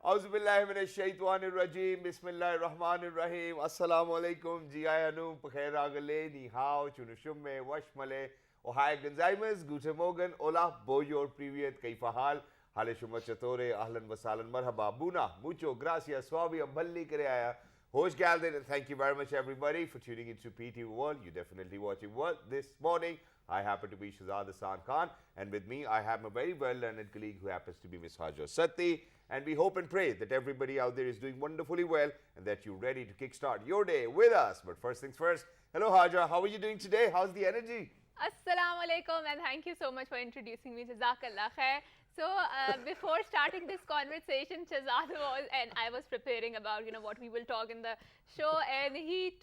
Auzubillahiminash-shaytanir-rajeem. Bismillahir-rahmanir-rahim. Assalamu alaikum. Jiayanu, Pekhairagale, Ni Hao, Chunushumme, Washmale, Ohai Genzaimas, Guten Morgen, Ola, Boyor, Privyet, Kaifahal, Hale Shumma Chatore, Ahlan Wasalan, Marhaba, Buna, Mucho, Gracias, Swabi, Amballi Kreaya. Hosh Galden, and thank you very much, everybody, for tuning into PT World. You're definitely watching World this morning. I happen to be Shahzad Hassan Khan, and with me, I have my very well-learned colleague who happens to be Miss Hajar Satti. And we hope and pray that everybody out there is doing wonderfully well and that you're ready to kickstart your day with us. But first things first, hello Hajar, how are you doing today? How's the energy? Assalamu alaikum, and thank you so much for introducing me. Jazakallah khair. So before starting this conversation, Shahzad was, and I was preparing about, what we will talk in the show, and he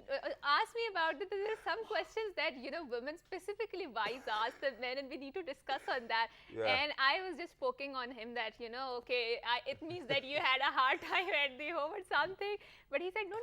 asked me about that. There are some questions that, women, specifically wives, ask the men, and we need to discuss on that. Yeah. And I was just poking on him that, okay, it means that you had a hard time at the home or something. But he said, no,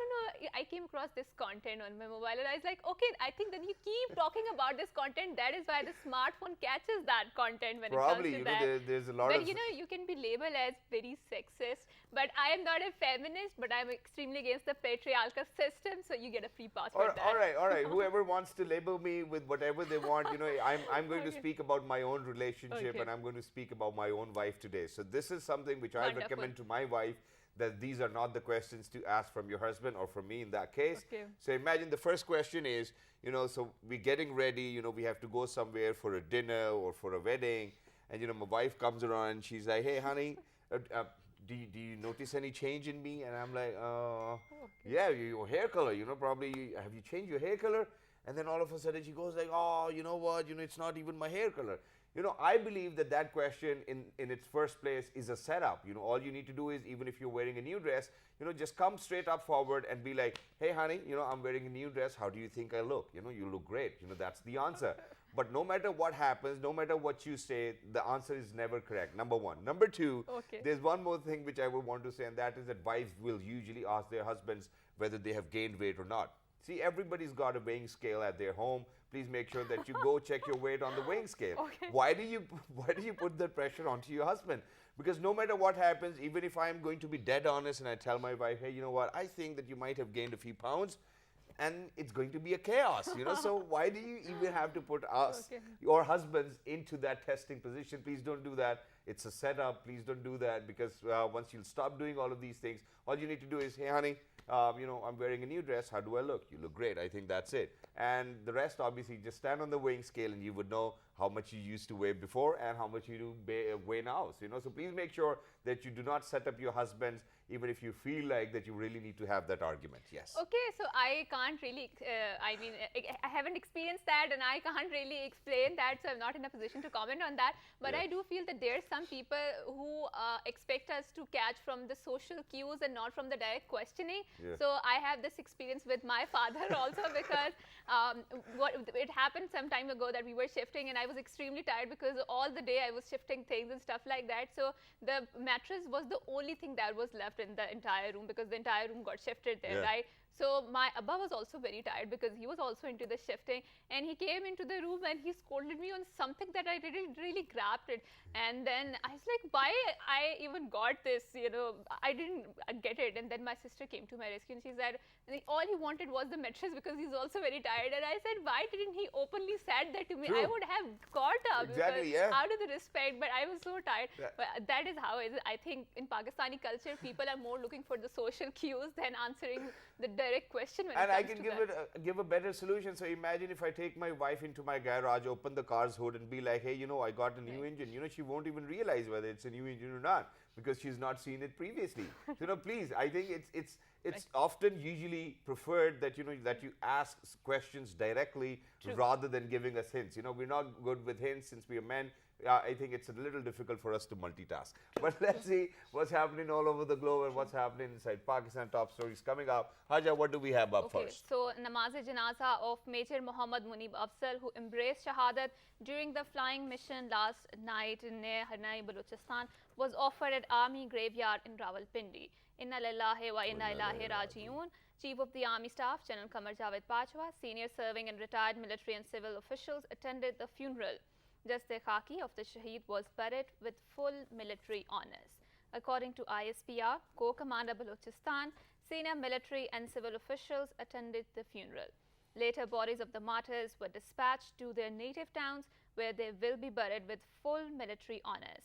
I came across this content on my mobile. And I was like, okay, I think then you keep talking about this content. That is why the smartphone catches that content when Probably, it comes to that. there's a lot But of... you can be labeled as very sexist, but I am not a feminist, but I'm extremely against the patriarchal system, so you get a free pass for that. All right. Whoever wants to label me with whatever they want, I'm going to speak about my own relationship, and I'm going to speak about my own wife today. So this is something which I recommend to my wife, that these are not the questions to ask from your husband or from me in that case. Okay. So imagine the first question is, so we're getting ready, we have to go somewhere for a dinner or for a wedding. And, my wife comes around and she's like, hey, honey, do you notice any change in me? And I'm like, yeah, your hair color, probably, have you changed your hair color? And then all of a sudden she goes like, oh, you know what, it's not even my hair color. I believe that question in its first place is a setup. All you need to do is, even if you're wearing a new dress, just come straight up forward and be like, hey, honey, I'm wearing a new dress. How do you think I look? You look great. That's the answer. But no matter what happens, no matter what you say, the answer is never correct, number one. Number two, there's one more thing which I would want to say, and that is that wives will usually ask their husbands whether they have gained weight or not. See, everybody's got a weighing scale at their home. Please make sure that you go check your weight on the weighing scale. Why do you put that pressure onto your husband? Because no matter what happens, even if I'm going to be dead honest and I tell my wife, hey, you know what, I think that you might have gained a few pounds, and it's going to be a chaos, So why do you even have to put us, your husbands, into that testing position? Please don't do that. It's a setup. Please don't do that, because once you'll stop doing all of these things, all you need to do is, hey, honey, I'm wearing a new dress. How do I look? You look great. I think that's it. And the rest, obviously, just stand on the weighing scale and you would know how much you used to weigh before and how much you do weigh now. So please make sure that you do not set up your husbands, even if you feel like that you really need to have that argument. Yes. Okay, so I can't really, I haven't experienced that, and I can't really explain that, so I'm not in a position to comment on that. But I do feel that there are some people who expect us to catch from the social cues and not from the direct questioning. So I have this experience with my father also, because it happened some time ago that we were shifting, and I was extremely tired because all the day I was shifting things and stuff like that. So the mattress was the only thing that was left in the entire room, because the entire room got shifted there, right? So my Abba was also very tired because he was also into the shifting, and he came into the room and he scolded me on something that I didn't really grasp it. And then I was like, why I even got this, I didn't get it. And then my sister came to my rescue and she said, all he wanted was the mattress because he's also very tired. And I said, why didn't he openly said that to me? I would have got up out of the respect, but I was so tired. But that is how it is. I think in Pakistani culture, people are more looking for the social cues than answering the direct question. And I can give a better solution. So imagine if I take my wife into my garage, open the car's hood and be like, hey, I got a new engine. She won't even realize whether it's a new engine or not, because she's not seen it previously. Please, I think it's often usually preferred that that you ask questions directly rather than giving us hints. We're not good with hints since we are men. I think it's a little difficult for us to multitask. But let's see what's happening all over the globe and what's happening inside Pakistan. Top stories coming up. Haja, what do we have up first? So, Namaz-e-Janaza of Major Muhammad Munib Afzal, who embraced Shahadat during the flying mission last night in Harnai, Balochistan, was offered at Army Graveyard in Rawalpindi. Inna lillahi wa inna ilahi raji'un. Chief of the Army Staff, General Qamar Javed Bajwa, senior serving and retired military and civil officials attended the funeral. Just the khaki of the Shaheed was buried with full military honors. According to ISPR, Co-Commander Balochistan, senior military and civil officials attended the funeral. Later, bodies of the martyrs were dispatched to their native towns where they will be buried with full military honors.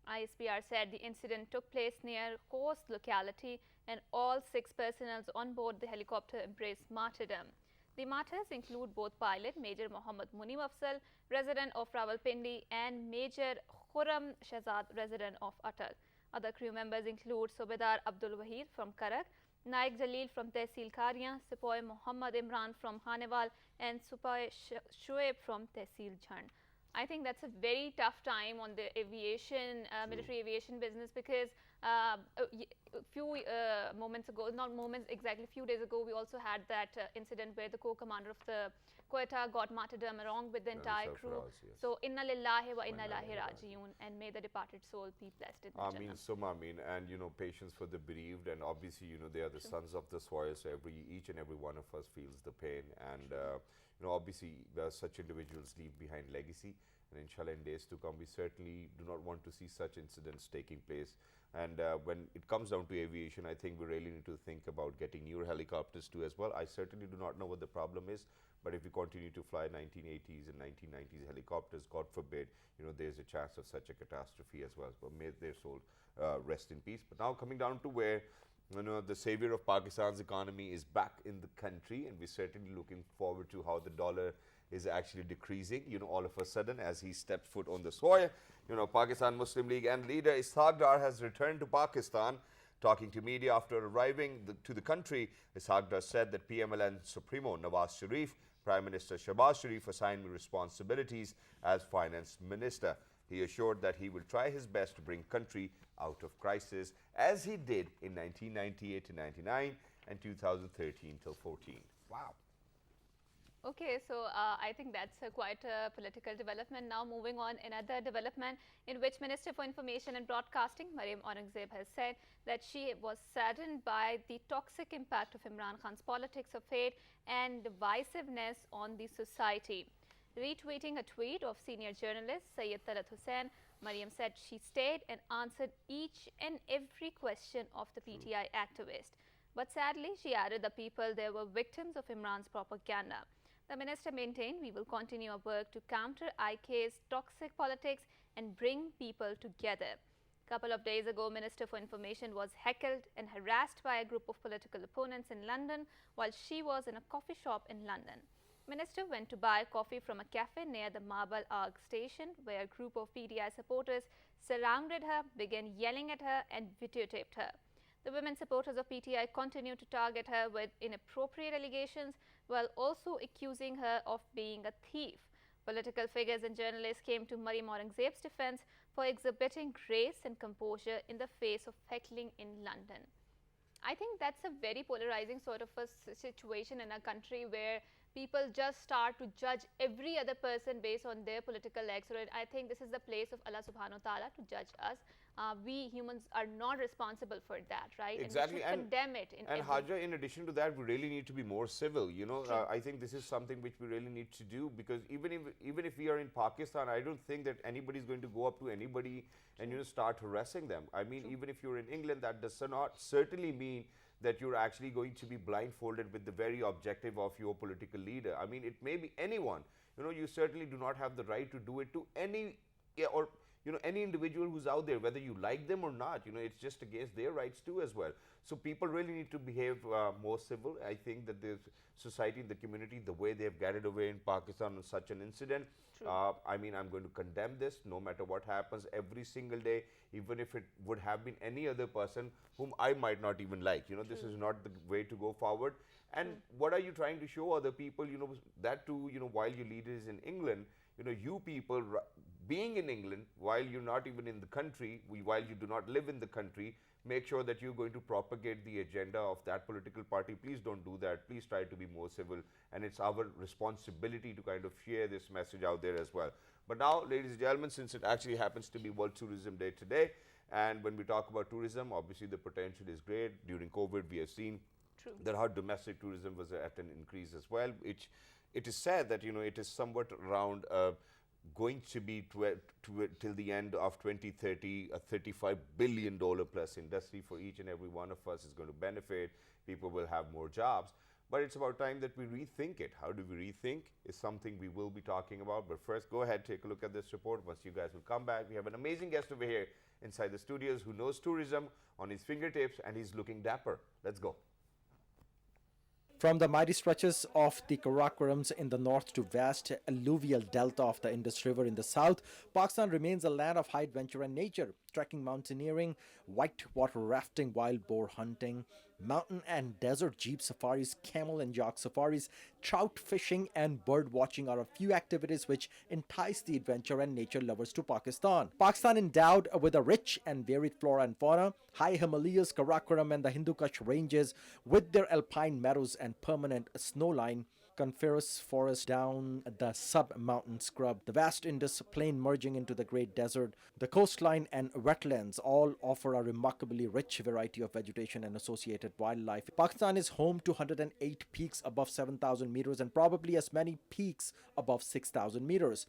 ISPR said the incident took place near Khost locality and all 6 personnel on board the helicopter embraced martyrdom. The martyrs include both pilot Major Mohammad Munim Afzal, resident of Rawalpindi, and Major Khurram Shahzad, resident of Atal. Other crew members include Subedar Abdul Wahid from Karak, Naik Jalil from Tehsil Kariyan, Sepoy Muhammad Imran from Hanewal, and Sepoy Shoaib from Tehsil Jhand. I think that's a very tough time on the aviation, military aviation business, because a few moments ago, not moments exactly, a few days ago, we also had that incident where the co-commander of the Quetta got martyrdom along with the entire crew. Yes. So, inna lillahi wa inna ilahi rajiun, and may the departed soul be blessed in Ameen, summa ameen, and patience for the bereaved, and obviously they are the sons of the soil, so each and every one of us feels the pain, and obviously such individuals leave behind legacy, and inshallah in days to come we certainly do not want to see such incidents taking place. And when it comes down to aviation, I think we really need to think about getting newer helicopters too as well. I certainly do not know what the problem is, but if we continue to fly 1980s and 1990s helicopters, God forbid, there's a chance of such a catastrophe as well. But may their soul rest in peace. But now coming down to where the savior of Pakistan's economy is back in the country, and we're certainly looking forward to how the dollar is actually decreasing, all of a sudden as he stepped foot on the soil. Pakistan Muslim League and leader Ishaq Dar has returned to Pakistan. Talking to media after arriving to the country, Ishaq Dar said that PMLN Supremo Nawaz Sharif, Prime Minister Shahbaz Sharif assigned me responsibilities as Finance Minister. He assured that he will try his best to bring country out of crisis, as he did in 1998 to 99 and 2013 till 14. Wow. Okay, so I think that's quite a political development. Now moving on, another development in which Minister for Information and Broadcasting, Maryam Aurangzeb, has said that she was saddened by the toxic impact of Imran Khan's politics of hate and divisiveness on the society. Retweeting a tweet of senior journalist Sayyid Talat Hussain, Maryam said she stayed and answered each and every question of the PTI activist. But sadly, she added the people there were victims of Imran's propaganda. The minister maintained we will continue our work to counter IK's toxic politics and bring people together. A couple of days ago, Minister for Information was heckled and harassed by a group of political opponents in London while she was in a coffee shop in London. Minister went to buy coffee from a cafe near the Marble Arch station, where a group of PTI supporters surrounded her, began yelling at her and videotaped her. The women supporters of PTI continued to target her with inappropriate allegations while also accusing her of being a thief. Political figures and journalists came to Maryam Aurangzeb's defense for exhibiting grace and composure in the face of heckling in London. I think that's a very polarizing sort of a situation in a country where people just start to judge every other person based on their political legs. I think this is the place of Allah subhanahu wa ta'ala to judge us. We humans are not responsible for that, right? Exactly. And we should condemn it. And Haja, in addition to that, we really need to be more civil. I think this is something which we really need to do, because even if we are in Pakistan, I don't think that anybody is going to go up to anybody and start harassing them. I mean, even if you're in England, that does not certainly mean that you're actually going to be blindfolded with the very objective of your political leader. I mean, it may be anyone. You certainly do not have the right to do it to any any individual who's out there, whether you like them or not. It's just against their rights too as well. So people really need to behave more civil. I think that the society, the community, the way they've gathered away in Pakistan on such an incident, I mean, I'm going to condemn this no matter what happens every single day, even if it would have been any other person whom I might not even like. This is not the way to go forward. And what are you trying to show other people? That too, while your leader is in England, you people being in England, while you're not even in the country, while you do not live in the country, make sure that you're going to propagate the agenda of that political party. Please don't do that. Please try to be more civil. And it's our responsibility to kind of share this message out there as well. But now, ladies and gentlemen, since it actually happens to be World Tourism Day today, and when we talk about tourism, obviously the potential is great. During COVID, we have seen that how domestic tourism was at an increase as well, which it is said that, it is somewhat around going to be till the end of 2030 a $35 billion plus industry. For each and every one of us is going to benefit. People will have more jobs. But it's about time that we rethink it. How do we rethink is something we will be talking about. But first, go ahead, take a look at this report. Once you guys will come back, we have an amazing guest over here inside the studios who knows tourism on his fingertips, and he's looking dapper. Let's go. From the mighty stretches of the Karakorams in the north to vast alluvial delta of the Indus River in the south, Pakistan remains a land of high adventure and nature. Trekking, mountaineering, whitewater rafting, wild boar hunting, mountain and desert jeep safaris, camel and yak safaris, trout fishing and bird watching are a few activities which entice the adventure and nature lovers to Pakistan. Pakistan, endowed with a rich and varied flora and fauna, high Himalayas, Karakoram and the Hindu Kush ranges with their alpine meadows and permanent snowline, coniferous forest down the sub-mountain scrub, the vast Indus plain merging into the great desert, the coastline and wetlands all offer a remarkably rich variety of vegetation and associated wildlife. Pakistan is home to 108 peaks above 7,000 meters and probably as many peaks above 6,000 meters.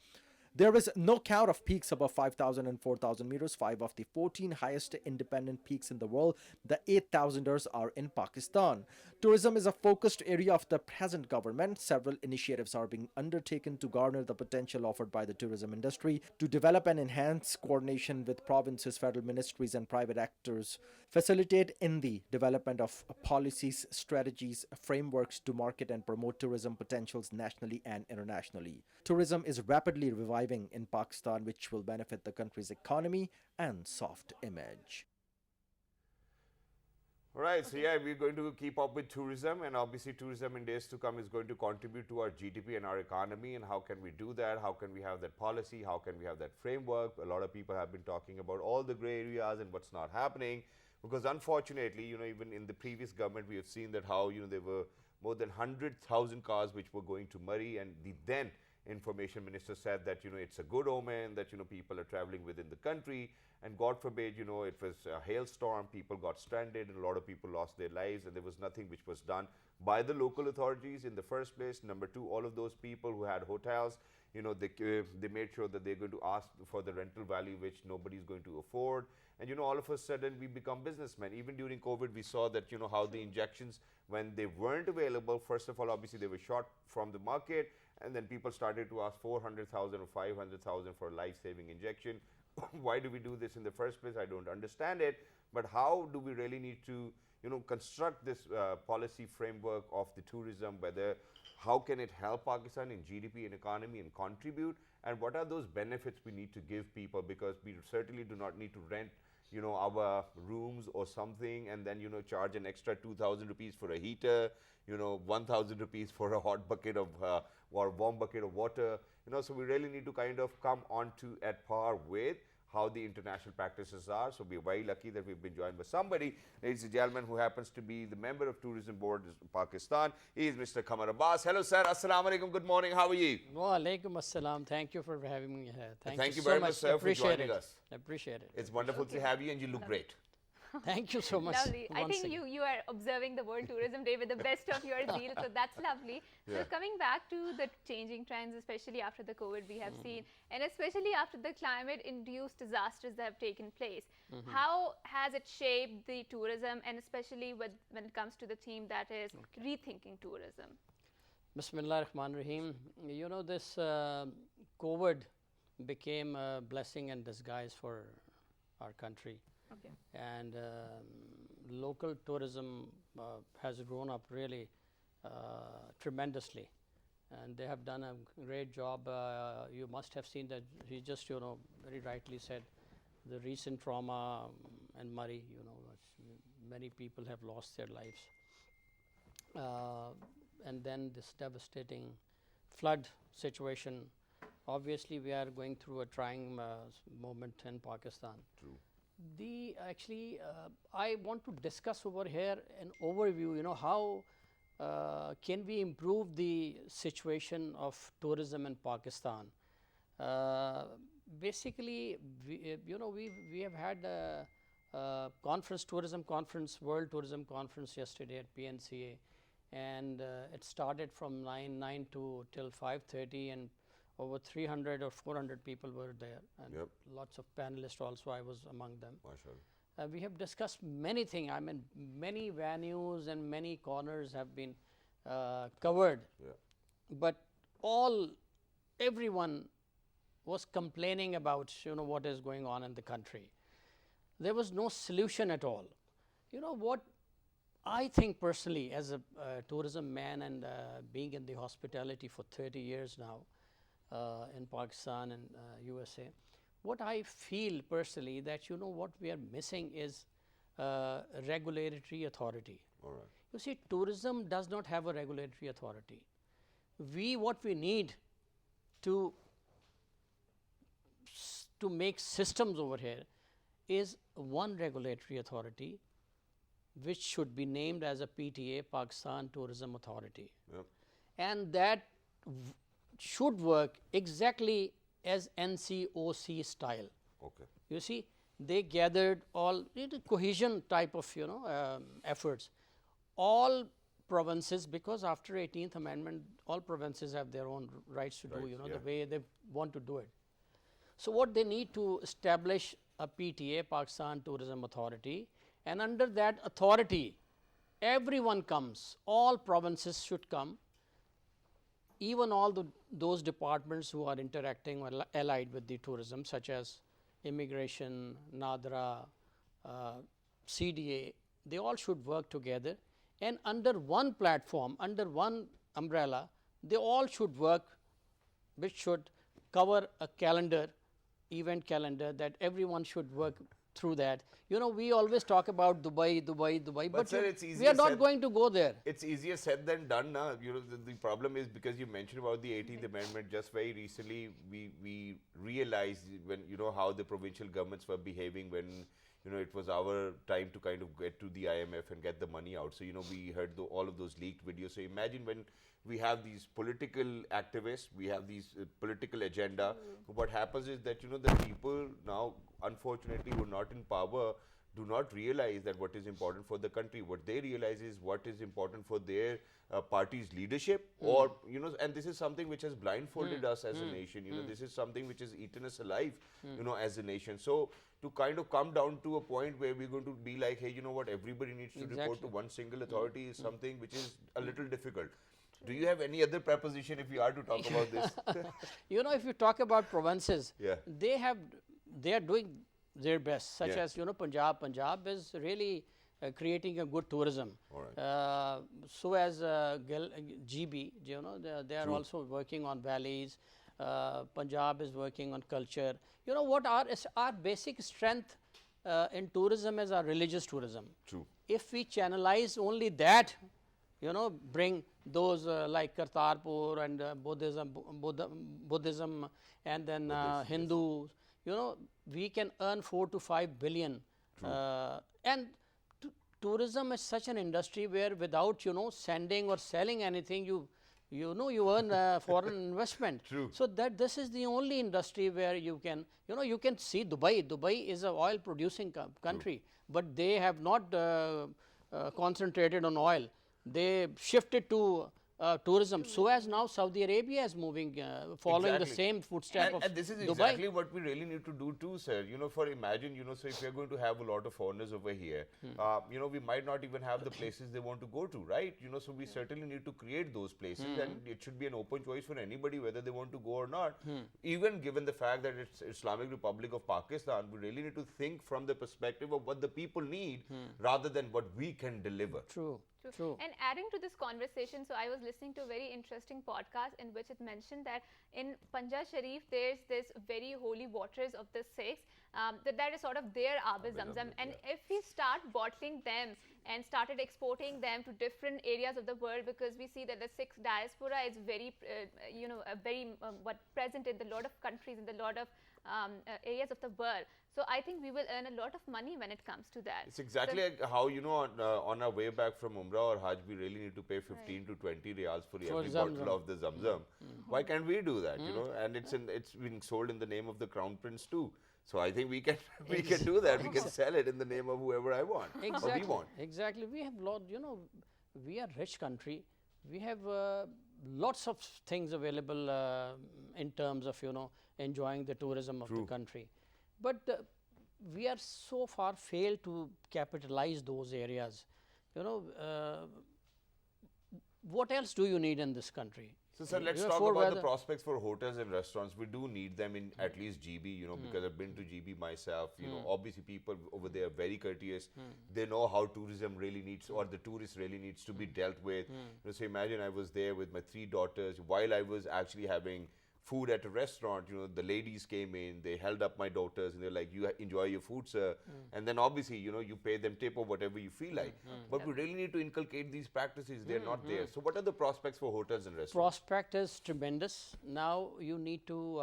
There is no count of peaks above 5,000 and 4,000 meters. 5 of the 14 highest independent peaks in the world, the 8,000ers, are in Pakistan. Tourism is a focused area of the present government. Several initiatives are being undertaken to garner the potential offered by the tourism industry, to develop and enhance coordination with provinces, federal ministries, and private actors, facilitate in the development of policies, strategies, frameworks to market and promote tourism potentials nationally and internationally. Tourism is rapidly reviving in Pakistan, which will benefit the country's economy and soft image. All right, so yeah, we're going to keep up with tourism, and obviously tourism in days to come is going to contribute to our GDP and our economy. And how can we do that? How can we have that policy? How can we have that framework? A lot of people have been talking about all the gray areas and what's not happening, because unfortunately, even in the previous government, we have seen that how, there were more than 100,000 cars which were going to Murray, and the then information minister said that it's a good omen that people are traveling within the country, and God forbid it was a hailstorm, people got stranded and a lot of people lost their lives, and there was nothing which was done by the local authorities in the first place. Number two, all of those people who had hotels, they made sure that they're going to ask for the rental value which nobody's going to afford, and all of a sudden we become businessmen. Even during COVID, we saw that how the injections, when they weren't available, first of all, obviously they were shot from the market, and then people started to ask 400,000 or 500,000 for a life-saving injection. Why do we do this in the first place? I don't understand it. But how do we really need to, construct this policy framework of the tourism? How can it help Pakistan in GDP and economy and contribute? And what are those benefits we need to give people? Because we certainly do not need to rent our rooms or something, and then charge an extra 2,000 rupees for a heater, 1,000 rupees for a hot bucket of or warm bucket of water. So we really need to kind of come on to at par with how the international practices are. So we're very lucky that we've been joined by somebody, ladies and gentlemen, who happens to be the member of Tourism Board of Pakistan. He is Mr. Qamar Abbas. Hello, sir. Assalamu alaikum. Good morning. How are you? Wa alaikum assalam. Thank you for having me here. Thank you so very much, sir, for joining us. I appreciate it. It's wonderful to have you, and you look great. Thank you so much. Lovely. I think you are observing the World Tourism Day with the best of your zeal, so that's lovely. Yeah. So coming back to the changing trends, especially after the COVID we have seen, and especially after the climate-induced disasters that have taken place, how has it shaped the tourism, and especially when it comes to the theme that is rethinking tourism? Bismillah ar-Rahman ar-Rahim. This COVID became a blessing in disguise for our country. Okay. And local tourism has grown up really tremendously, and they have done a great job. You must have seen that he just very rightly said the recent trauma in Murray, many people have lost their lives, and then this devastating flood situation. Obviously we are going through a trying moment in Pakistan. True. I want to discuss over here an overview, how can we improve the situation of tourism in Pakistan. Basically, we have had a tourism conference, World Tourism Conference yesterday at PNCA, and it started from 9 to till 5:30, and over 300 or 400 people were there, and Yep. lots of panelists also. I was among them. Mashallah. We have discussed many things. I mean, many venues and many corners have been covered, Yeah. but everyone was complaining about what is going on in the country. There was no solution at all. You know what I think personally, as a tourism man and being in the hospitality for 30 years now in Pakistan and USA, what I feel personally that what we are missing is regulatory authority. All right. You see, tourism does not have a regulatory authority. What we need to make systems over here is one regulatory authority, which should be named as a PTA, Pakistan Tourism Authority. Yep. And that should work exactly as NCOC style. Okay. You see, they gathered all cohesion type of efforts. All provinces, because after 18th Amendment, all provinces have their own rights to do the way they want to do it. So what they need to establish a PTA, Pakistan Tourism Authority, and under that authority, everyone comes. All provinces should come. Even all those departments who are interacting or allied with the tourism, such as immigration, NADRA, CDA, they all should work together. And under one platform, under one umbrella, they all should work, which should cover a calendar, event calendar, that everyone should work through that. We always talk about Dubai, but sir, it's we easier are not said- going to go there. It's easier said than done now. The problem is, because you mentioned about the 18th Amendment, just very recently we realized when, how the provincial governments were behaving when, it was our time to kind of get to the IMF and get the money out. So, we heard all of those leaked videos. So imagine when we have these political activists, we have these political agenda. What happens is that, the people now, unfortunately, who are not in power, do not realize that what is important for the country. What they realize is what is important for their party's leadership, or, and this is something which has blindfolded us as a nation. This is something which has eaten us alive, as a nation. So to kind of come down to a point where we're going to be like, hey, what, everybody needs to report to one single authority is something which is a little difficult. Do you have any other preposition if you are to talk about this? If you talk about provinces, Yeah. they are doing their best, such Yeah. as Punjab. Punjab is really creating a good tourism. All right. So as GB, they are also working on valleys. Punjab is working on culture. What our basic strength in tourism is our religious tourism. True. If we channelize only that, bring those like Kartarpur and Buddhism, and then Hindus, we can earn 4 to 5 billion. And tourism is such an industry where without, sending or selling anything, you earn foreign investment. True. So that this is the only industry where you can, you can see Dubai. Dubai is an oil producing country, but they have not concentrated on oil. They shifted to tourism. So as now Saudi Arabia is moving, following the Exactly. same footstep of And this is Dubai. exactly what we really need to do too, sir. For imagine, so if we're going to have a lot of foreigners over here, we might not even have the places they want to go to, right? So we certainly need to create those places, and it should be an open choice for anybody whether they want to go or not. Even given the fact that it's Islamic Republic of Pakistan, we really need to think from the perspective of what the people need rather than what we can deliver. True. True. And adding to this conversation, so I was listening to a very interesting podcast in which it mentioned that in Punjab Sharif, there's this very holy waters of the Sikhs, that is sort of their Aab-e Zamzam. And if we start bottling them and started exporting them to different areas of the world, because we see that the Sikh diaspora is very, present in a lot of countries, in a lot of areas of the world. So I think we will earn a lot of money when it comes to that. It's exactly like how, on our way back from Umrah or Hajj, we really need to pay 15 to 20 riyals for every bottle of the Zamzam. Why can't we do that, And it's being sold in the name of the Crown Prince too. So I think we can do that. We can sell it in the name of whoever I want. Exactly. Or we want. Exactly. We have we are rich country. We have lots of things available in terms of enjoying the tourism of the country, but we are so far failed to capitalize those areas. What else do you need in this country? So, sir, let's talk about the prospects for hotels and restaurants. We do need them in at least GB, because I've been to GB myself. Obviously people over there are very courteous. They know how tourism really needs, or the tourist really needs to be dealt with. So imagine I was there with my 3 daughters. While I was actually having food at a restaurant, the ladies came in, they held up my daughters and they're like, you enjoy your food, sir. And then obviously, you pay them tip or whatever you feel like. But we really need to inculcate these practices. They're not there. So what are the prospects for hotels and restaurants? Prospect is tremendous. Now you need to,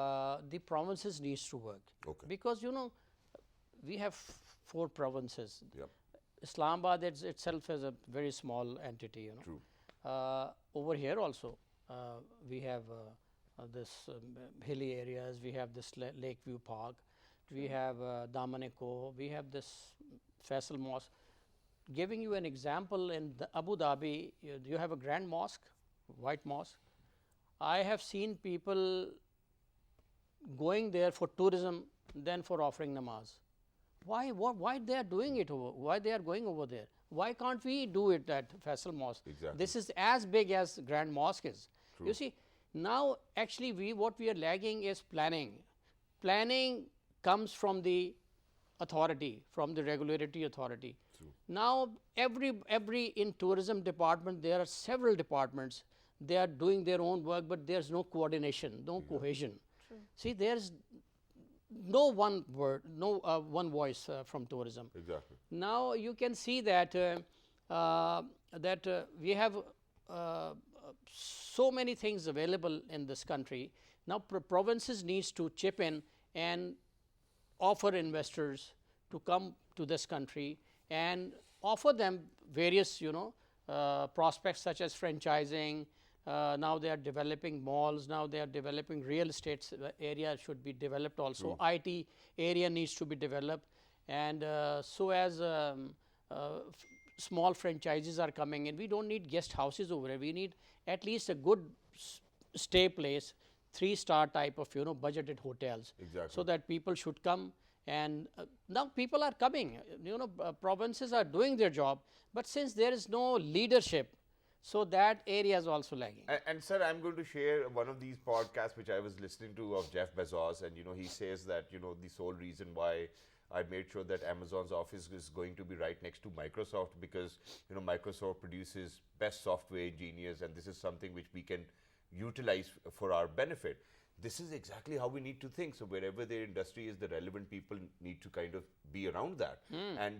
the provinces needs to work. Okay. Because, we have 4 provinces. Yep. Islamabad itself is a very small entity, True. Over here also, we have this hilly areas, we have this Lakeview Park, we have Damaneko, we have this Faisal Mosque. Giving you an example, in the Abu Dhabi, you have a grand mosque, white mosque. I have seen people going there for tourism than for offering namaz. Why they are doing it over? Why they are going over there? Why can't we do it at Faisal Mosque? Exactly. This is as big as Grand Mosque is. True. You see, now actually what we are lagging is planning. Planning comes from the authority, from the regulatory authority. True. Now every in tourism department there are several departments. They are doing their own work, but there's no coordination, no cohesion. True. See, there's no one word, no one voice from tourism. Exactly. Now you can see that we have so many things available in this country. Now provinces needs to chip in and offer investors to come to this country and offer them various prospects such as franchising. Now they are developing malls, now they are developing real estate area should be developed also. IT area needs to be developed, and so as small franchises are coming in, we don't need guest houses over here. We need at least a good stay place, 3-star type of budgeted hotels. Exactly. So that people should come. And now people are coming, provinces are doing their job, but since there is no leadership, so that area is also lagging. And sir, I'm going to share one of these podcasts which I was listening to of Jeff Bezos, and he says that the sole reason why I made sure that Amazon's office is going to be right next to Microsoft, because Microsoft produces best software engineers, and this is something which we can utilize for our benefit. This is exactly how we need to think. So wherever their industry is, the relevant people need to kind of be around that. And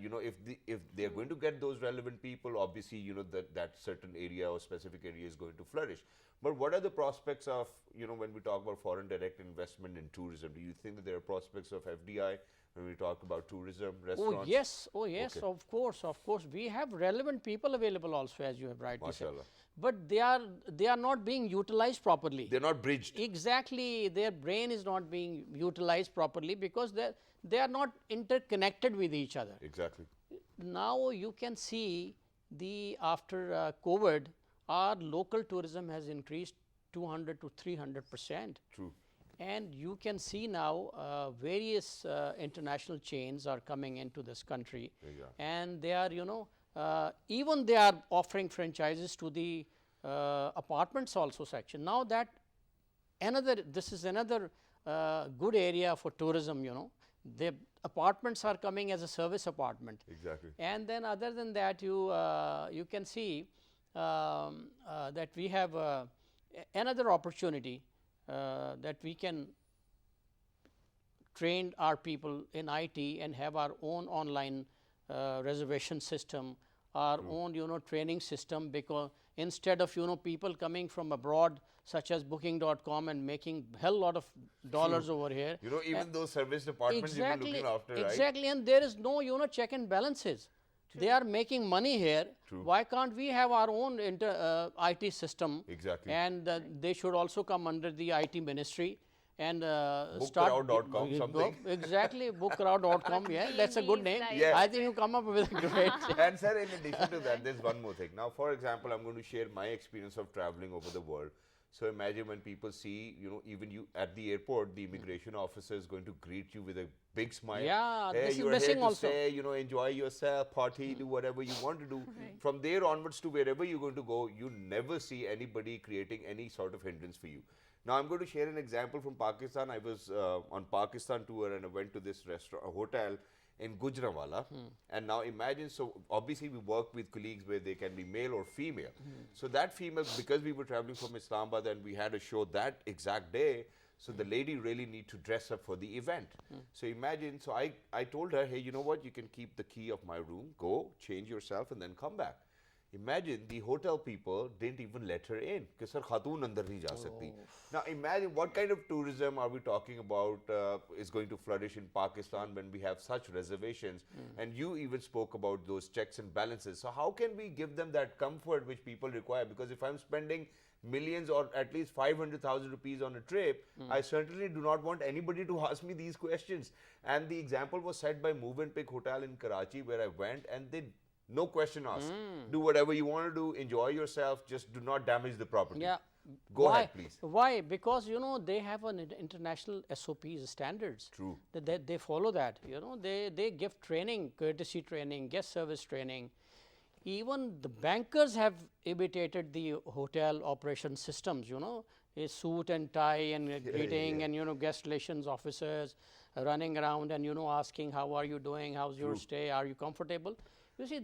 if they're going to get those relevant people, obviously that certain area or specific area is going to flourish. But what are the prospects of when we talk about foreign direct investment in tourism? Do you think that there are prospects of FDI when we talk about tourism, restaurants? Oh yes, Okay. of course. We have relevant people available also, as you have rightly said. Mashallah. But they are not being utilized properly. They're not bridged. Exactly, their brain is not being utilized properly because they are not interconnected with each other. Exactly. Now you can see after COVID, our local tourism has increased 200 to 300%. True. And you can see now various international chains are coming into this country, and they are even they are offering franchises to the apartments also section. Now that this is another good area for tourism. The apartments are coming as a service apartment. Exactly. And then other than that, you can see that we have another opportunity that we can train our people in IT and have our own online reservation system, our own training system, because instead of people coming from abroad such as booking.com and making hell lot of dollars over here. Even those service departments you've been looking after, right? Exactly, and there is no check and balances. They are making money here. True. Why can't we have our own IT system? Exactly. And they should also come under the IT ministry. and Bookcrowd.com something. Exactly, bookcrowd.com. Yeah, that's a good name. Like Yeah. I think you come up with a great. And sir, in addition to that, there's one more thing. Now, for example, I'm going to share my experience of traveling over the world. So imagine when people see, even you at the airport, the immigration officer is going to greet you with a big smile. Yeah, Hey, this is you are missing here to also. stay, enjoy yourself, party, do whatever you want to do. From there onwards to wherever you're going to go, you never see anybody creating any sort of hindrance for you. Now, I'm going to share an example from Pakistan. I was on Pakistan tour and I went to this restaurant, a hotel in Gujranwala. And now imagine, so obviously we work with colleagues where they can be male or female. So that female, because we were traveling from Islamabad and we had a show that exact day, so the lady really need to dress up for the event. So imagine, so I told her, hey, you know what, you can keep the key of my room, go, change yourself and then come back. Imagine the hotel people didn't even let her in because sir khatoon andar nahi ja sakti. Now imagine what kind of tourism are we talking about is going to flourish in Pakistan when we have such reservations, and you even spoke about those checks and balances. So how can we give them that comfort which people require? Because if I'm spending millions or at least 500,000 rupees on a trip, I certainly do not want anybody to ask me these questions. And the example was set by Move and Pick Hotel in Karachi where I went, and they no question asked. Do whatever you want to do, enjoy yourself, just do not damage the property. Yeah. Go Why? ahead, please. Why? Because they have an international SOPs standards. True. They follow that. They give training, courtesy training, guest service training. Even the bankers have imitated the hotel operation systems. A suit and tie and greeting and guest relations officers running around and asking how are you doing, how's your stay, are you comfortable. You see,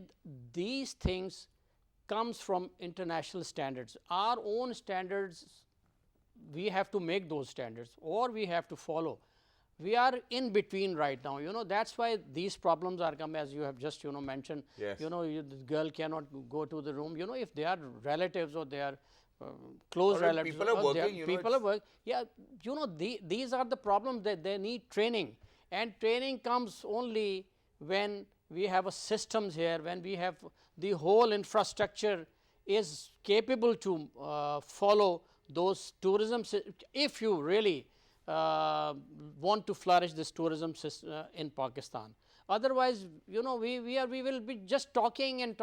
these things comes from international standards. Our own standards, we have to make those standards or we have to follow. We are in between right now. That's why these problems are come, as you have just mentioned. Yes. The girl cannot go to the room. If they are relatives or they are close Or relatives, people are or they working, people are working. Yeah, these are the problems that they need training, and training comes only when we have a systems here, when we have the whole infrastructure is capable to follow those tourism. If you really want to flourish this tourism in Pakistan, otherwise, we will be just talking and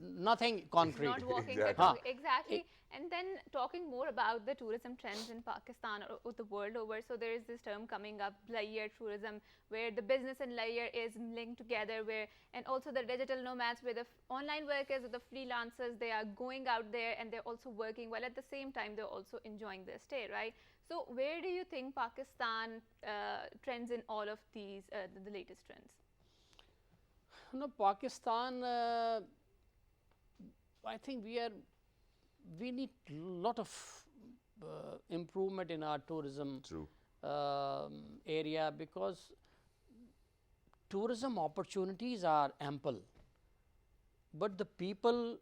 nothing concrete. Not walking exactly. And then talking more about the tourism trends in Pakistan or the world over. So there is this term coming up, layer tourism, where the business and layer is linked together, and also the digital nomads, where the online workers or the freelancers, they are going out there and they're also working while at the same time they're also enjoying their stay, right? So where do you think Pakistan trends in all of these, the latest trends? Pakistan, I think we need a lot of improvement in our tourism area, because tourism opportunities are ample, but the people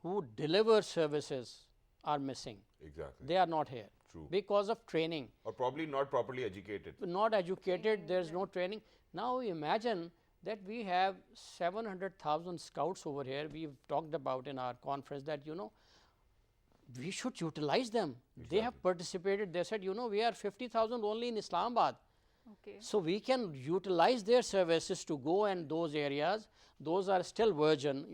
who deliver services are missing. Exactly. They are not here. True. Because of training. Or probably not properly educated. Not educated, there's no training. Now imagine that we have 700,000 scouts over here. We've talked about in our conference that, we should utilize them. Exactly. They have participated. They said, we are 50,000 only in Islamabad. Okay. So we can utilize their services to go in those areas. Those are still virgin,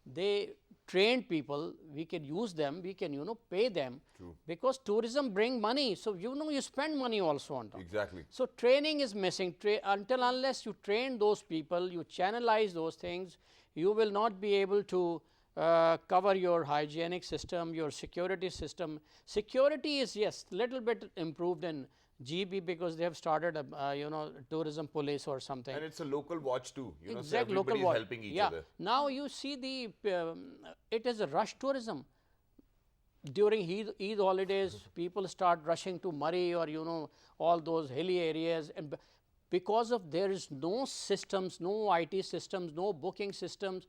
They trained people, we can use them, we can, pay them. True. Because tourism bring money. So, you spend money also on top. Exactly. So training is missing. Unless you train those people, you channelize those things, you will not be able to cover your hygienic system, your security system. Security is, yes, little bit improved in GB because they have started a, tourism police or something. And it's a local watch too. Exactly, so local everybody watch. is helping each Yeah. other. Now you see it is a rush tourism. During Eid holidays, people start rushing to Murray or, all those hilly areas, and because of there is no systems, no IT systems, no booking systems,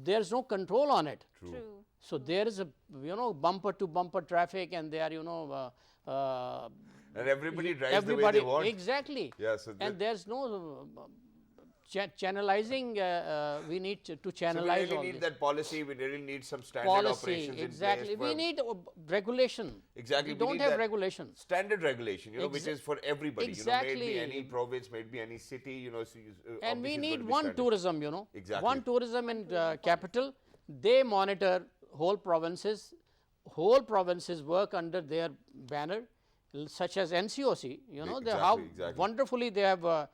there's no control on it. True. So there is a, bumper to bumper traffic, and they are, And everybody drives the way they want. Exactly. Yeah, so and there's no channelizing, we need to So we channelize really all need this. that policy. We really need some standard Policy, operations exactly. in place. We need regulation. Exactly. We we don't need have that regulation. Standard regulation, which is for everybody. may it be any Exactly. province, may it be any city, so And we obviously it's need going to be one standard. tourism, Exactly. one tourism in capital. They monitor whole provinces. Whole provinces work under their banner, such as NCOC. Exactly. Wonderfully they have covered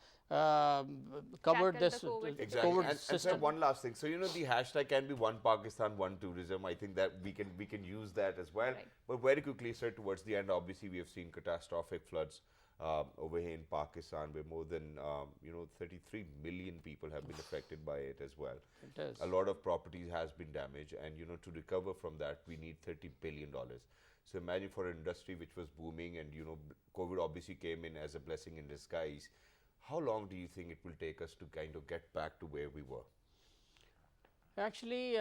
Tackled this the COVID Exactly. COVID And sir, system. one last thing. So the hashtag can be one Pakistan, one tourism. I think that we can use that as well. Right. But very quickly, sir, towards the end, obviously we have seen catastrophic floods over here in Pakistan, where more than 33 million people have been affected by it as well. It is. A lot of properties has been damaged, and to recover from that, we need $30 billion. So imagine for an industry which was booming, and COVID obviously came in as a blessing in disguise. How long do you think it will take us to kind of get back to where we were? Actually,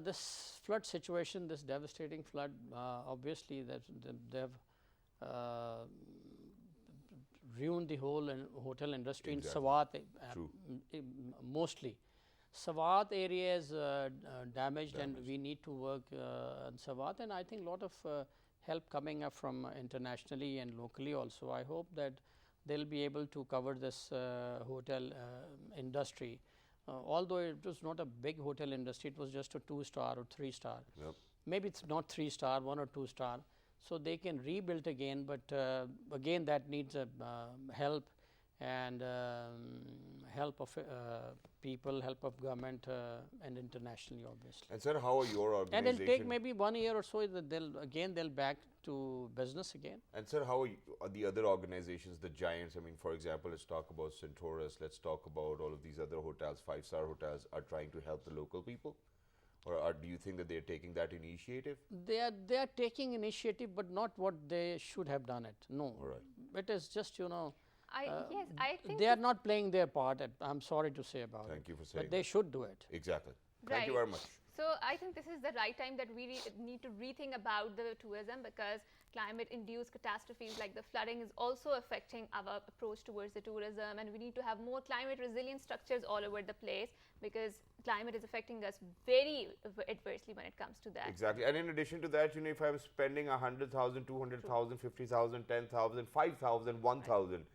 this flood situation, this devastating flood, obviously they have ruined the whole hotel industry Exactly. in Swat, True. mostly. Swat area is damaged, and we need to work on Swat, and I think a lot of help coming up from internationally and locally also. I hope that they'll be able to cover this hotel industry. Although it was not a big hotel industry, it was just a 2-star or 3-star. Yep. Maybe it's not 3-star, 1 or 2-star. So they can rebuild again, but again that needs help and help of people, help of government, and internationally, obviously. And sir, how are your And organization? it'll take maybe 1 year or so that they'll back to business again. And sir, how are the other organizations, the giants? I mean, for example, let's talk about Centaurus. Let's talk about all of these other hotels, 5-star hotels, are trying to help the local people, or do you think that they're taking that initiative? They are taking initiative, but not what they should have done it. No, All right. it is just Yes, I think they are not playing their part. I'm sorry to say about it. Thank you for saying But they that. should do it. Exactly. Thank you Right. very much. So I think this is the right time that we need to rethink about the tourism, because climate-induced catastrophes like the flooding is also affecting our approach towards the tourism, and we need to have more climate-resilient structures all over the place, because climate is affecting us very adversely when it comes to that. Exactly. And in addition to that, if I'm spending 100,000, 200,000, 50,000, 10,000, 5,000, 1,000,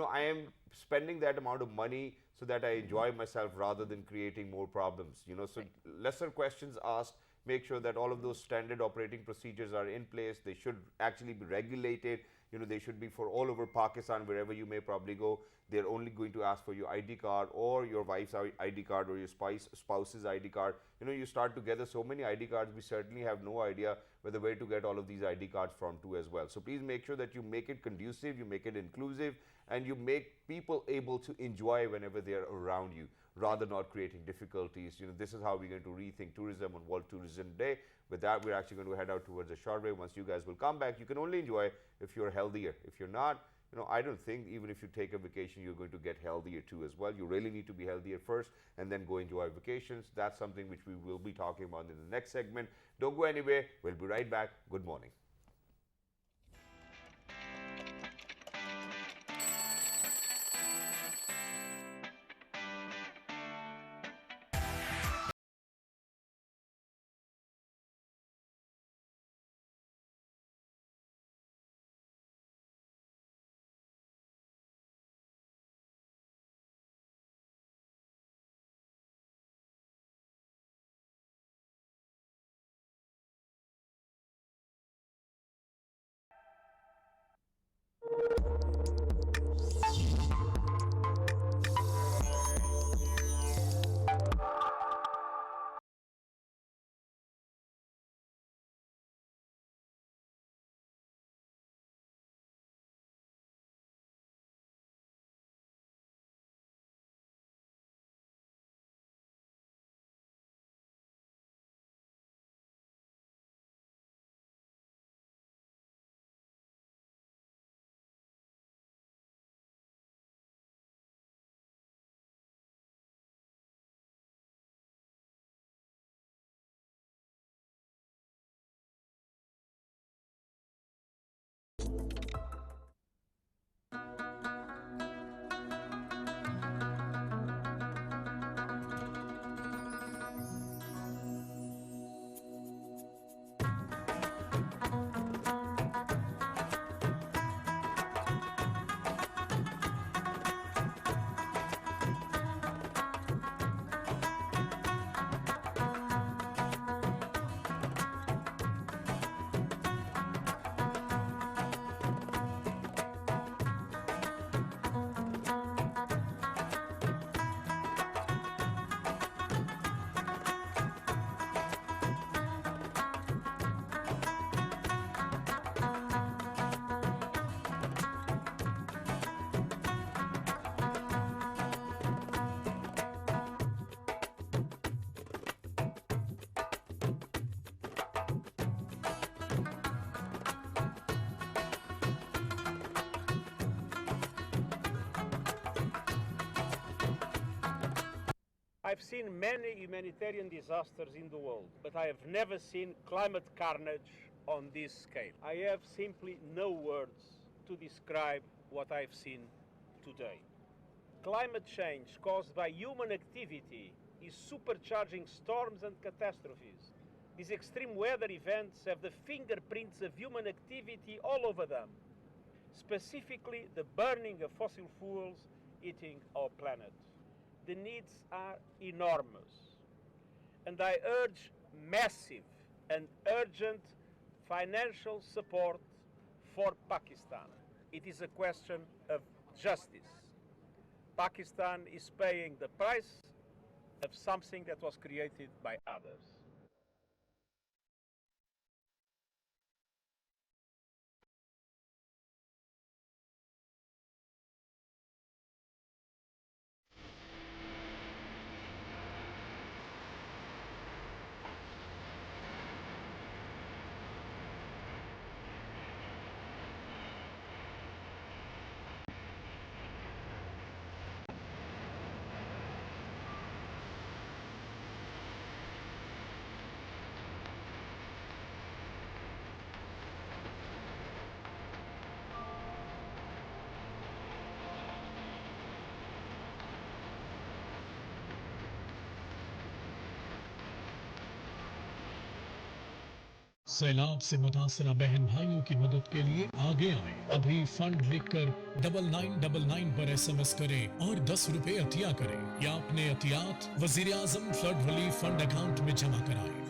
I am spending that amount of money so that I enjoy myself rather than creating more problems. So lesser questions asked. Make sure that all of those standard operating procedures are in place. They should actually be regulated. They should be for all over Pakistan, wherever you may probably go. They're only going to ask for your ID card or your wife's ID card or your spouse's ID card. You start to gather so many ID cards, we certainly have no idea where to get all of these ID cards from too as well. So please make sure that you make it conducive, you make it inclusive, and you make people able to enjoy whenever they're around you, rather not creating difficulties. This is how we're going to rethink tourism on World Tourism Day. With that, we're actually going to head out towards a short break. Once you guys will come back, you can only enjoy if you're healthier. If you're not, I don't think even if you take a vacation, you're going to get healthier too as well. You really need to be healthier first and then go enjoy vacations. That's something which we will be talking about in the next segment. Don't go anywhere. We'll be right back. Good morning. I've seen many humanitarian disasters in the world, but I have never seen climate carnage on this scale. I have simply no words to describe what I've seen today. Climate change caused by human activity is supercharging storms and catastrophes. These extreme weather events have the fingerprints of human activity all over them, specifically the burning of fossil fuels eating our planet. The needs are enormous, and I urge massive and urgent financial support for Pakistan. It is a question of justice. Pakistan is paying the price of something that was created by others. सैलाब से मुतासरा बहन भाइयों की मदद के लिए आगे आएं। अभी फंड लिखकर 9999 पर SMS करें और 10 रुपए अतिया करें या अपने अतियात वजीर आजम फ्लड रिलीफ फंड अकाउंट में जमा कराएं।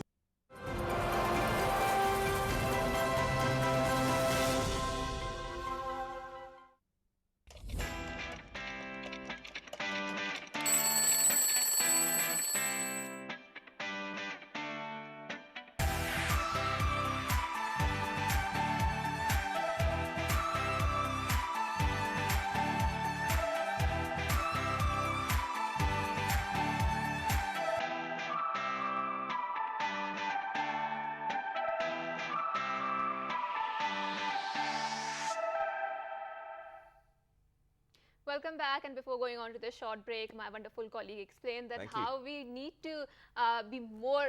Welcome back, and before going on to the short break, my wonderful colleague explained that Thank you. how we need to be more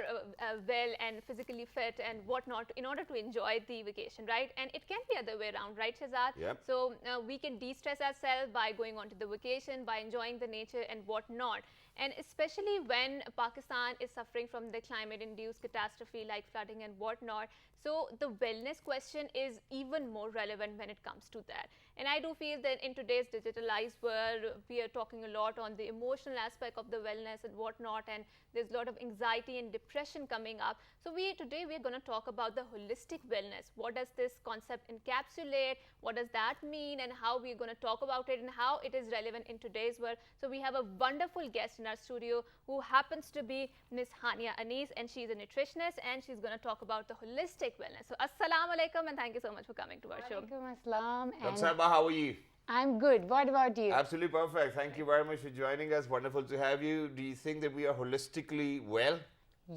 well and physically fit and whatnot in order to enjoy the vacation, right? And it can be other way around, right, Shahzad? Yep. So we can de-stress ourselves by going on to the vacation, by enjoying the nature and whatnot. And especially when Pakistan is suffering from the climate-induced catastrophe like flooding and whatnot, so the wellness question is even more relevant when it comes to that. And I do feel that in today's digitalized world, we are talking a lot on the emotional aspect of the wellness and whatnot, and there's a lot of anxiety and depression coming up. So today we're going to talk about the holistic wellness. What does this concept encapsulate? What does that mean? And how we're going to talk about it and how it is relevant in today's world. So we have a wonderful guest in our studio who happens to be Ms. Hania Anis, and she's a nutritionist, and she's going to talk about the holistic wellness. So assalamu alaikum, and thank you so much for coming to our show. Walaikum assalam. Dr. Saiba, how are you? I'm good. What about you? Absolutely perfect. Thank you very much for joining us. Wonderful to have you. Do you think that we are holistically well?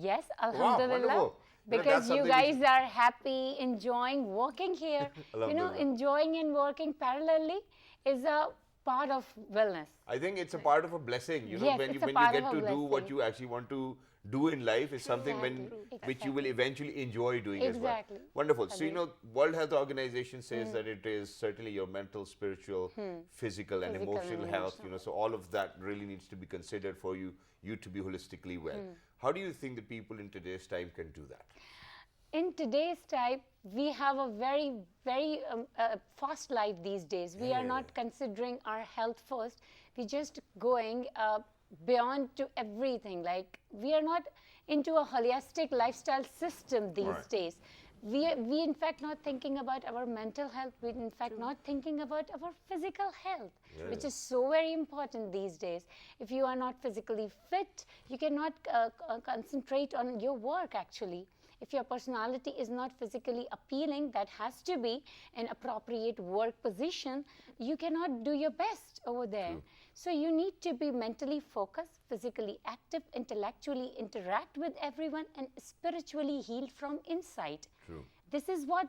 Yes, Wow, alhamdulillah. wonderful. Because that's you something guys are happy, enjoying working here. Alhamdulillah. Enjoying and working parallelly is a part of wellness. I think it's a part of a blessing. You know, Yes, when you it's a when part you of get a to do what blessing. you actually want to do in life is something which you will eventually enjoy doing as well. Exactly. Wonderful. So, you know, World Health Organization says that it is certainly your mental, spiritual, physical and Physical emotional and health, you emotional. know, so all of that really needs to be considered for you to be holistically well. How do you think that people in today's time can do that? In today's time, we have a very, very fast life these days. We are not considering our health first. We're just going beyond to everything. Like, we are not into a holistic lifestyle system these days. We in fact not thinking about our mental health. We in fact not thinking about our physical health, which is so very important these days. If you are not physically fit, you cannot concentrate on your work actually. If your personality is not physically appealing, that has to be an appropriate work position, you cannot do your best over there. So you need to be mentally focused, physically active, intellectually interact with everyone, and spiritually healed from inside. This is what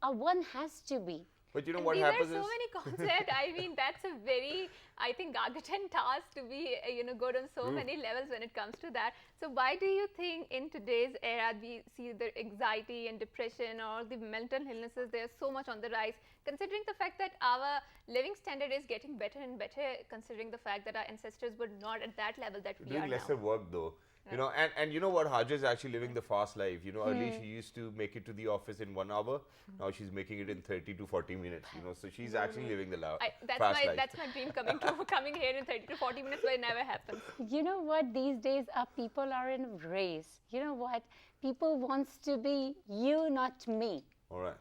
one has to be. But you know what These happens are so is many concepts. I mean, that's a very, I think, gargantuan task to be, good on so many levels when it comes to that. So why do you think in today's era we see the anxiety and depression or the mental illnesses, they're so much on the rise, considering the fact that our living standard is getting better and better, considering the fact that our ancestors were not at that level that we doing are lesser now. work though. You know, and you know what, Haja is actually living the fast life. You know, early she used to make it to the office in 1 hour. Now she's making it in 30 to 40 minutes. You know, so she's actually living the fast life. That's my dream coming here in 30 to 40 minutes, but it never happens. You know what? These days, people are in a race. You know what? People wants to be you, not me. All right.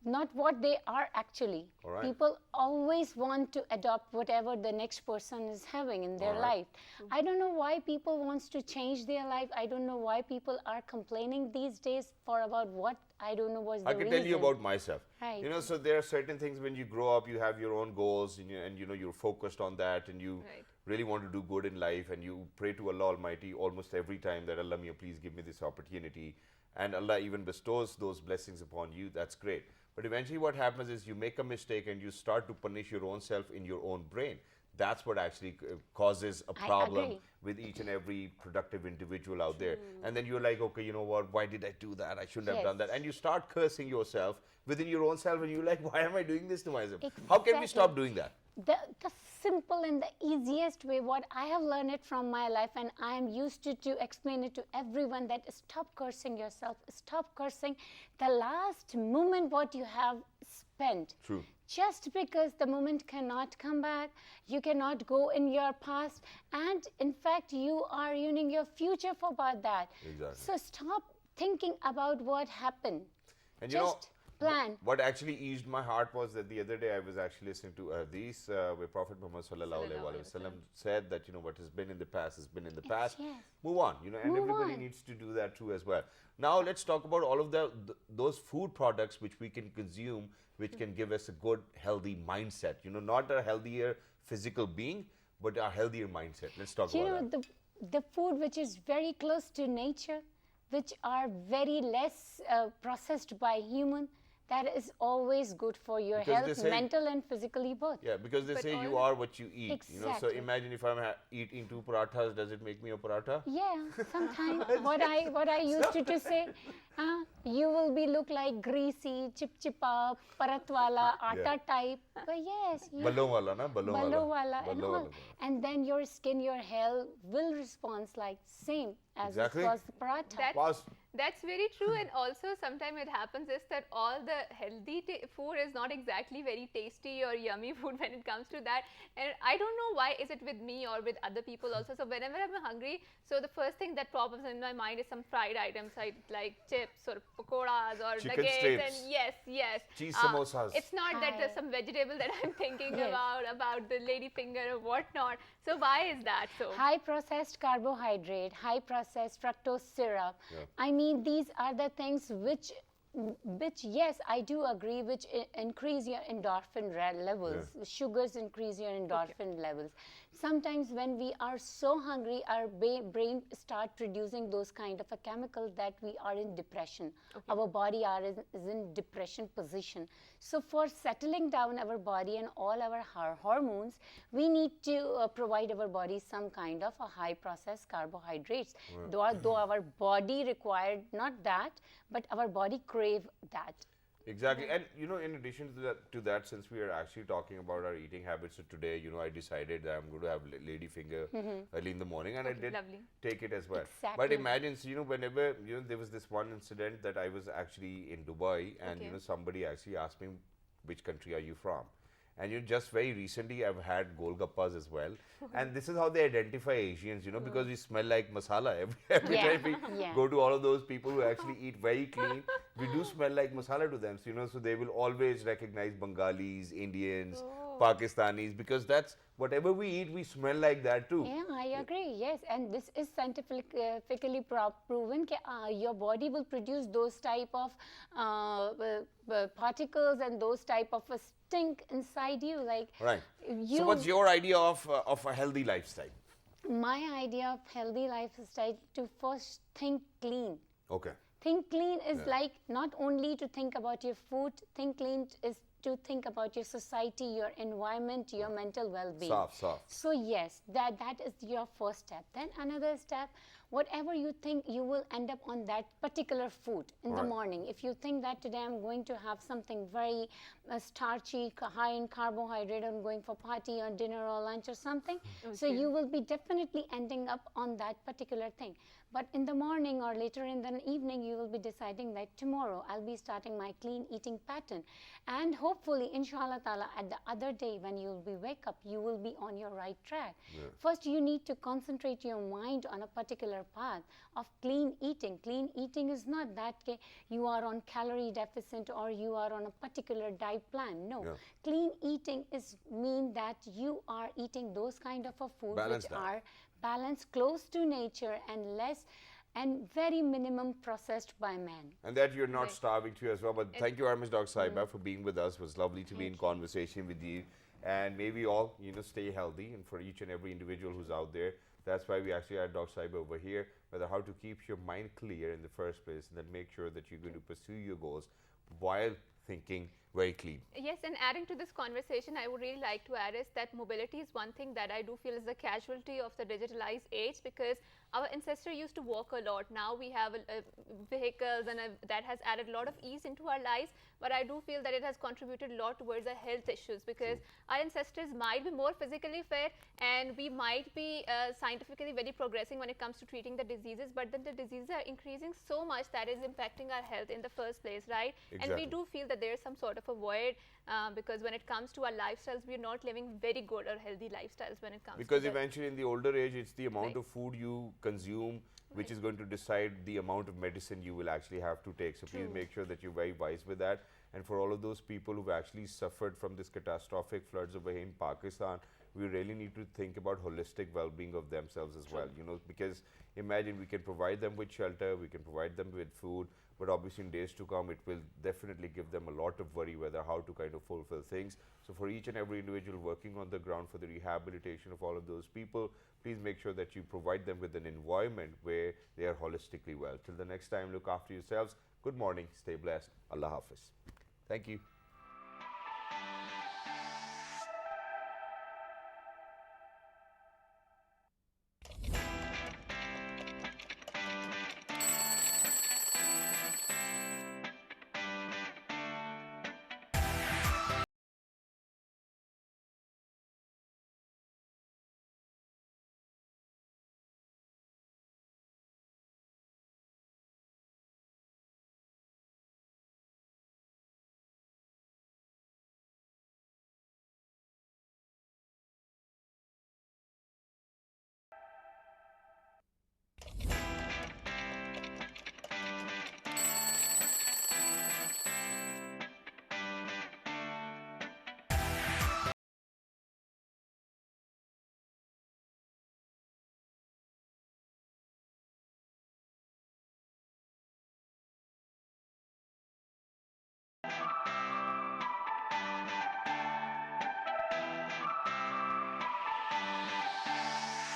Not what they are actually. All right. People always want to adopt whatever the next person is having in their All right. life. I don't know why people wants to change their life. I don't know why people are complaining these days for about what. I don't know what's the I can reason. tell you about myself. Right. You know, so there are certain things when you grow up, you have your own goals, and you know you're focused on that, and you Right. really want to do good in life, and you pray to Allah Almighty almost every time that Allah, please give me this opportunity, and Allah even bestows those blessings upon you. That's great. But eventually, what happens is you make a mistake and you start to punish your own self in your own brain. That's what actually causes a I problem agree. with each and every productive individual out there. And then you're like, okay, you know what, why did I do that? I shouldn't have done that. Yes. And you start cursing yourself within your own self, and you're like, why am I doing this to myself? How can we stop doing that? The simple and the easiest way, what I have learned it from my life, and I am used to explain it to everyone, that stop cursing yourself, stop cursing the last moment what you have spent. True. Just because the moment cannot come back, you cannot go in your past, and in fact you are ruining your future for about that. Exactly. So stop thinking about what happened. And you know, Just plan. what actually eased my heart was that the other day I was actually listening to Hadith where Prophet Muhammad sallallahu alaihi wasallam said that, you know, what has been in the past has been in the past. yes. Move on, you know, and Move everybody on. needs to do that too as well. Now let's talk about all of those food products which we can consume, which can give us a good, healthy mindset. You know, not a healthier physical being, but a healthier mindset. Let's talk You about know, that. the food which is very close to nature, which are very less processed by human, that is always good for your Because they health, say- mental and physically both. Yeah, because they But say all you the- are what you eat. You know, so Exactly. imagine if I'm eating 2 parathas, does it make me a paratha? Yeah, sometimes what I used to say, you will be look like greasy, chipchipa, paratwala, atta type. But yes, you Ballon wala na, ballon wala. ballo wala and Ballo all. wala. And then your skin, your hair will respond like same as Exactly. it was the paratha. Pause. That's very true, and also sometimes it happens is that all the healthy food is not exactly very tasty or yummy food when it comes to that. And I don't know why is it with me or with other people also. So whenever I'm hungry, so the first thing that pops in my mind is some fried items like chips or pakoras or Chicken nuggets. strips. And yes, Cheese samosas. It's not that there's some vegetable that I'm thinking Yes. about the lady finger or whatnot. So why is that so? High processed carbohydrate, high processed fructose syrup. I mean, these are the things which yes, I do agree, which increase your endorphin levels. Sugars increase your endorphin levels. Sometimes when we are so hungry, our brain start producing those kind of a chemical that we are in depression. Our body is in depression position. So for settling down our body and all our hormones, we need to provide our body some kind of a high processed carbohydrates. Though our body required not that, but our body crave that. Exactly. And, you know, in addition to that, since we are actually talking about our eating habits, so today, you know, I decided that I'm going to have lady finger early in the morning, and I did lovely. take it as well. Exactly. But imagine, so, you know, whenever, you know, there was this one incident that I was actually in Dubai, and, you know, somebody actually asked me, which country are you from? And you know, just very recently, I've had golgappas as well. And this is how they identify Asians, you know, because we smell like masala. Every Yeah. time we Yeah. go to all of those people who actually eat very clean, we do smell like masala to them. So, you know, so they will always recognize Bengalis, Indians, Pakistanis, because that's whatever we eat, we smell like that too. Yeah, I agree. Yes, and this is scientifically proven that your body will produce those type of particles and those type of a stink inside you. Like Right. you, So, what's your idea of a healthy lifestyle? my idea of healthy lifestyle to first think clean. Okay. Think clean is like not only to think about your food. Think clean is to think about your society, your environment, your mental well-being. Soft. So yes, that is your first step. Then another step, whatever you think you will end up on that particular food in the morning. If you think that today I'm going to have something very starchy, high in carbohydrate, I'm going for party or dinner or lunch or something, so you will be definitely ending up on that particular thing. But in the morning or later in the evening, you will be deciding that tomorrow I'll be starting my clean eating pattern. And hopefully, inshallah ta'ala, at the other day when you will be wake up, you will be on your right track. First, you need to concentrate your mind on a particular path of clean eating. Clean eating is not that you are on calorie deficit or you are on a particular diet plan. No. Clean eating is mean that you are eating those kind of a food Balanced which diet. are balanced, close to nature, and less and very minimum processed by man. And that you're not starving to as well. But thank you very much, Dr. Saiba, for being with us. It was lovely to be in conversation with you. And may we all, stay healthy. And for each and every individual who's out there, that's why we actually had Dr. Saiba over here, whether how to keep your mind clear in the first place and then make sure that you're going to pursue your goals while thinking very clean. Yes, and adding to this conversation, I would really like to add is that mobility is one thing that I do feel is the casualty of the digitalized age, because our ancestors used to walk a lot. Now we have vehicles, and that has added a lot of ease into our lives. But I do feel that it has contributed a lot towards the health issues, because our ancestors might be more physically fit and we might be scientifically very progressing when it comes to treating the diseases, but then the diseases are increasing so much that is impacting our health in the first place, right? Exactly. And we do feel that there is some sort of a void because when it comes to our lifestyles, we are not living very good or healthy lifestyles when it comes Because to eventually in the older age, it's the amount of food you consume which is going to decide the amount of medicine you will actually have to take. So please make sure that you're very wise with that. And for all of those people who've actually suffered from this catastrophic floods over here in Pakistan, we really need to think about holistic well-being of themselves as well, because imagine we can provide them with shelter, we can provide them with food, but obviously in days to come, it will definitely give them a lot of worry whether how to kind of fulfill things. So for each and every individual working on the ground for the rehabilitation of all of those people, please make sure that you provide them with an environment where they are holistically well. Till the next time, look after yourselves. Good morning. Stay blessed. Allah Hafiz. Thank you.